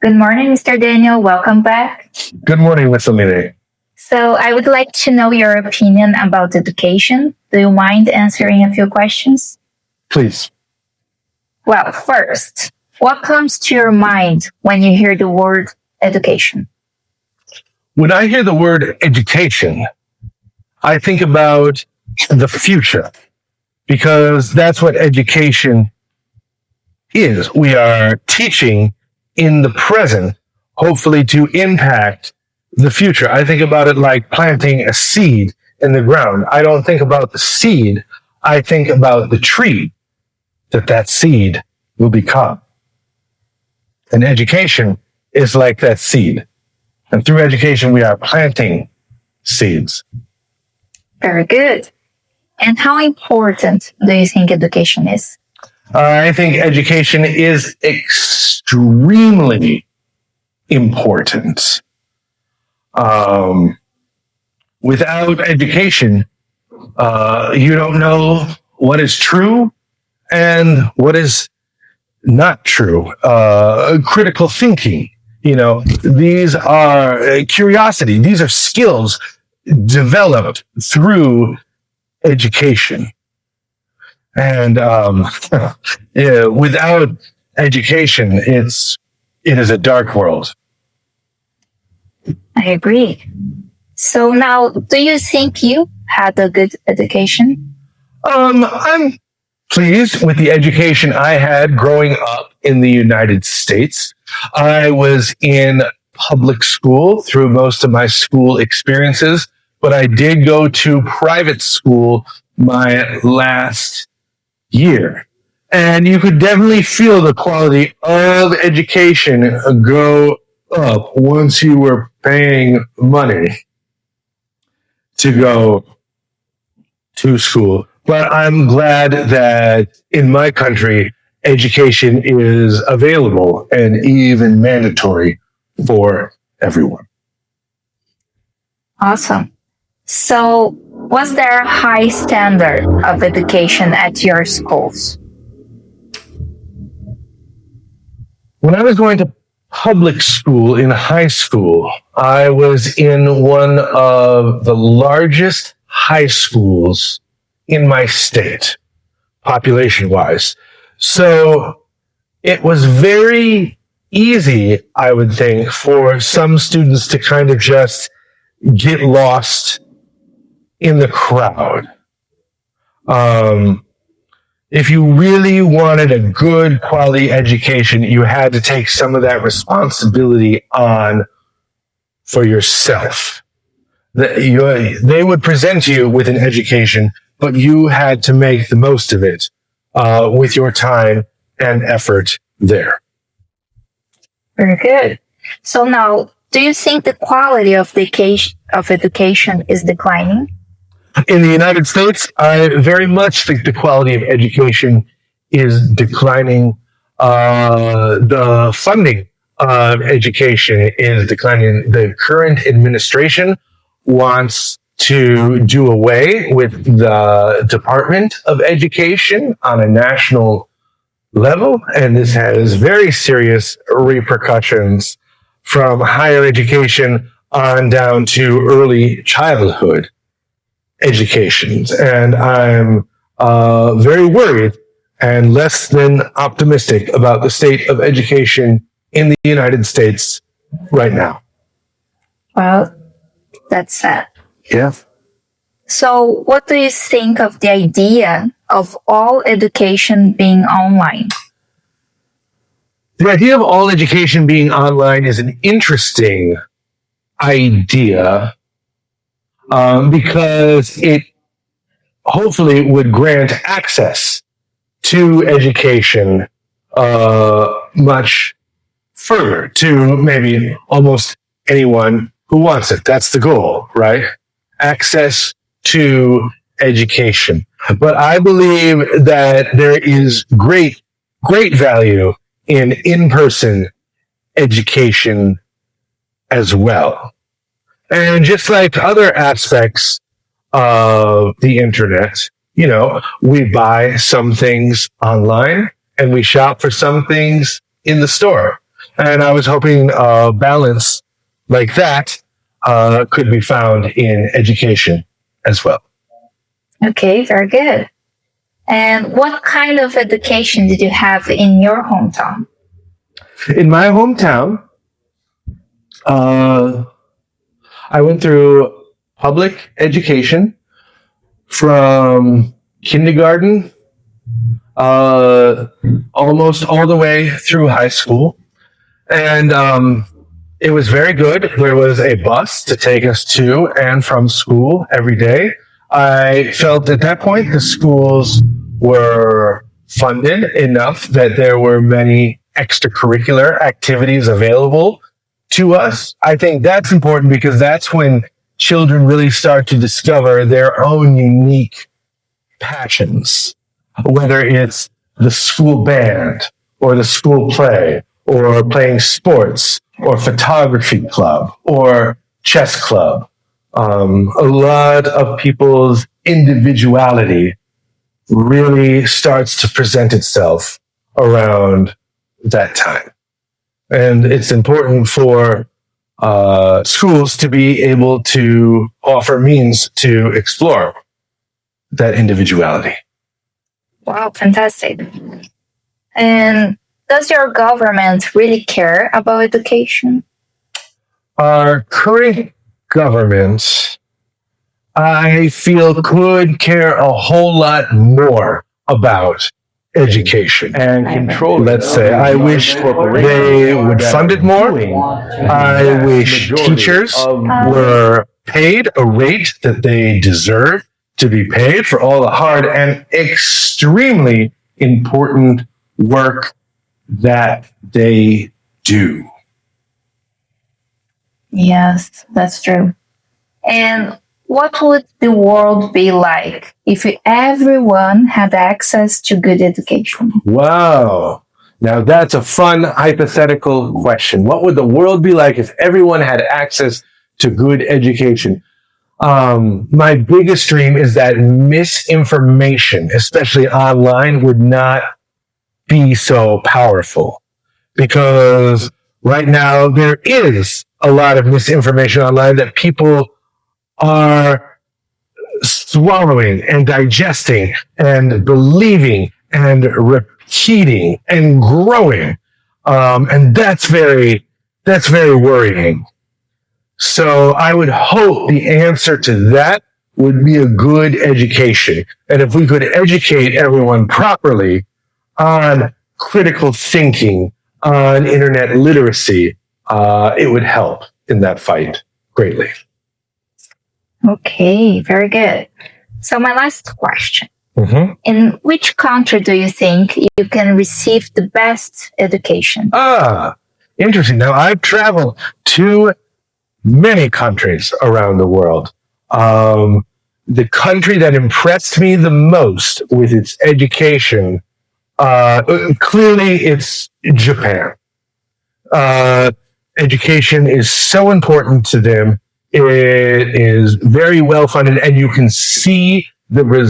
Good morning, Mr. Daniel. Welcome back. Good morning, Miss Aline. So, I would like to know your opinion about education. Do you mind answering a few questions? Please. Well, first, what comes to your mind when you hear the word education? When I hear the word education, I think about the future because that's what education is. We are teaching in the present, hopefully to impact the future. I think about it like planting a seed in the ground. I don't think about the seed. I think about the tree that seed will become. And education is like that seed. And through education, we are planting seeds. Very good. And how important do you think education is? I think education is extremely important. Without education, you don't know what is true and what is not true. Critical thinking, these are curiosity. These are skills developed through education. And without education, it is a dark world. I agree. So now, do you think you had a good education? I'm pleased with the education I had growing up in the United States. I was in public school through most of my school experiences, but I did go to private school my last year. And you could definitely feel the quality of education go up once you were paying money to go to school. But I'm glad that in my country, education is available and even mandatory for everyone. Awesome. So, was there a high standard of education at your schools? When I was going to public school in high school, I was in one of the largest high schools in my state, population-wise. So it was very easy, I would think, for some students to kind of just get lost in the crowd. If you really wanted a good quality education, you had to take some of that responsibility on for yourself. They would present you with an education, but you had to make the most of it with your time and effort there. Very good. So now, do you think the quality of education is declining? In the United States, I very much think the quality of education is declining. The funding of education is declining. The current administration wants to do away with the Department of Education on a national level, and this has very serious repercussions from higher education on down to early childhood educations. And I'm very worried and less than optimistic about the state of education in the United States right now. Well, that's sad. Yeah. So, what do you think of the idea of all education being online? The idea of all education being online is an interesting idea because it hopefully would grant access to education much further to maybe almost anyone who wants it. That's the goal, right? Access to education. But I believe that there is great value in-person education as well. And just like other aspects of the internet, we buy some things online and we shop for some things in the store. And I was hoping a balance like that could be found in education as well. Okay, very good. And what kind of education did you have in your hometown? In my hometown, I went through public education from kindergarten almost all the way through high school. And it was very good. There was a bus to take us to and from school every day. I felt at that point the schools were funded enough that there were many extracurricular activities available to us. I think that's important because that's when children really start to discover their own unique passions, whether it's the school band or the school play or playing sports or photography club or chess club. A lot of people's individuality really starts to present itself around that time. And it's important for schools to be able to offer means to explore that individuality. Wow, fantastic. And does your government really care about education? Our current government, I feel, could care a whole lot more about education and control. Let's say, I wish they would fund it more. I wish teachers were paid a rate that they deserve to be paid for all the hard and extremely important work that they do. Yes, that's true. And what would the world be like if everyone had access to good education? Wow. Now that's a fun hypothetical question. What would the world be like if everyone had access to good education? My biggest dream is that misinformation, especially online, would not be so powerful, because right now there is a lot of misinformation online that people are swallowing and digesting and believing and repeating and growing, and that's very worrying. So I would hope the answer to that would be a good education. And if we could educate everyone properly on critical thinking, on internet literacy, it would help in that fight greatly. Okay, very good. So my last question. Mm-hmm. In which country do you think you can receive the best education? Interesting. Now, I've traveled to many countries around the world. The country that impressed me the most with its education, clearly it's Japan. Education is so important to them. It is very well funded, and you can see the results